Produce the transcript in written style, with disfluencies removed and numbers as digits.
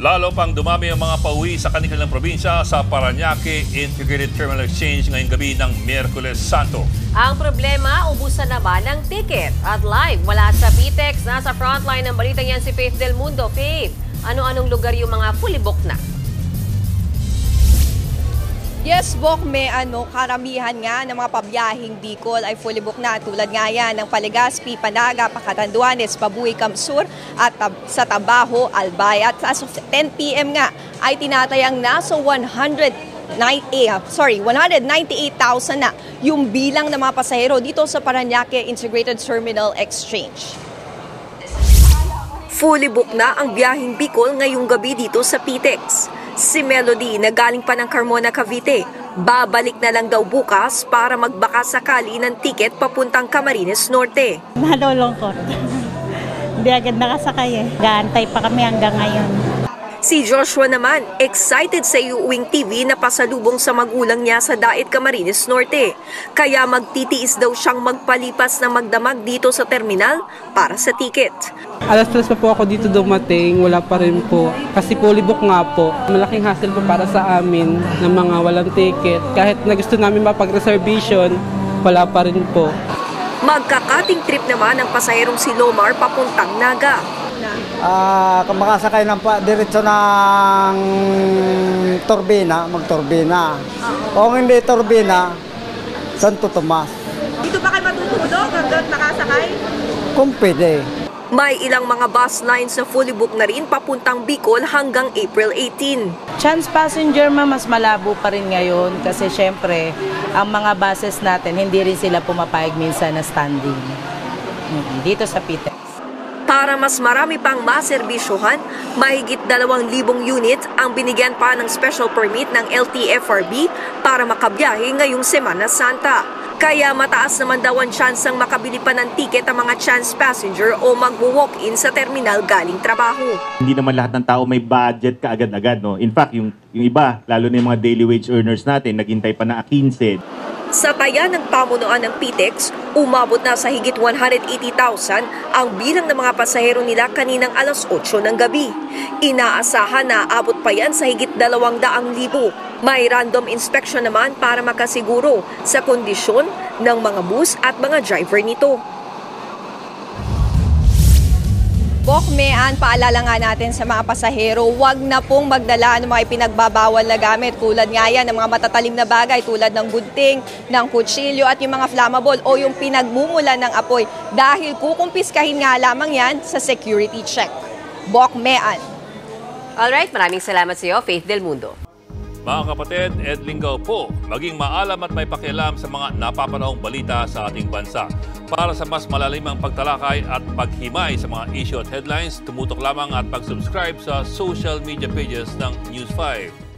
Lalo pang dumami ang mga pauwi sa kanilang probinsya sa Parañaque Integrated Terminal Exchange ngayong gabi ng Miyerkules Santo. Ang problema, ubusan na ba ng ticket? At live mula sa PTEX, nasa frontline ng balitang yan si Faith Del Mundo. Faith, ano-anong lugar yung mga fully booked na? Yes, Bok, may karamihan nga ng mga pabiyahing Bicol ay fully booked na. Tulad nga yan ng Paligaspi, Panaga, Pacatanduanes, Pabuhay, Kamsur at sa Tabaho, Albay. At sa 10 p.m. nga ay tinatayang nasa 198,000 na yung bilang ng mga pasahero dito sa Parañaque Integrated Terminal Exchange. Fully booked na ang biyaheng Bicol ngayong gabi dito sa PTEX. Si Melody na galing pa ng Carmona, Cavite, babalik na lang daw bukas para magbaka sakali ng tiket papuntang Camarines Norte. Nalulungkot. Hindi agad nakasakay eh. Gaantay pa kami hanggang ngayon. Si Joshua naman, excited sa iuwing TV na pasalubong sa magulang niya sa Daet, Camarines Norte. Kaya magtitiis daw siyang magpalipas na magdamag dito sa terminal para sa ticket. Alas 3 pa po ako dito dumating, wala pa rin po. Kasi fully book nga po. Malaking hassle po para sa amin ng mga walang ticket. Kahit na gusto namin mapag-reservation, wala pa rin po. Magkakating trip naman ang pasaherong si Lomar papuntang Naga. Makasakay ng diretso ng turbina, magturbina. Kung hindi turbina, Santo Tomas. Dito ba kayo matutulog hanggang makasakay? Kung pwede. May ilang mga bus lines na fully booked na rin papuntang Bicol hanggang April 18. Chance passenger mas malabo pa rin ngayon kasi syempre ang mga buses natin hindi rin sila pumapayag minsan na standing dito sa PTEX. Para mas marami pang maserbisyuhan, mahigit 2,000 unit ang binigyan pa ng special permit ng LTFRB para makabiyahe ngayong Semana Santa. Kaya mataas naman daw ang tsansang makabili pa ng tiket ang mga chance passenger o mag-walk-in sa terminal galing trabaho. Hindi naman lahat ng tao may budget kaagad-agad. No? In fact, yung iba, lalo na yung mga daily wage earners natin, naghintay pa na 15. Sa taya ng pamunuan ng PTEX, umabot na sa higit 180,000 ang bilang ng mga pasahero nila kaninang alas 8 ng gabi. Inaasahan na abot pa yan sa higit 200,000. May random inspection naman para makasiguro sa kondisyon ng mga bus at mga driver nito. Bokmean, paalala nga natin sa mga pasahero, huwag na pong magdala ng mga ipinagbabawal na gamit. Tulad nga yan ng mga matatalim na bagay tulad ng gunting, ng kutsilyo at yung mga flammable o yung pinagmumula ng apoy dahil kukumpiskahin nga lamang yan sa security check. Bokmean. Alright, maraming salamat sa iyo, Faith Del Mundo. Mga kapatid, Ed Lingaw po, maging maalam at may pakialam sa mga napapanahong balita sa ating bansa. Para sa mas malalimang pagtalakay at paghimay sa mga issue at headlines, tumutok lamang at pag-subscribe sa social media pages ng News 5.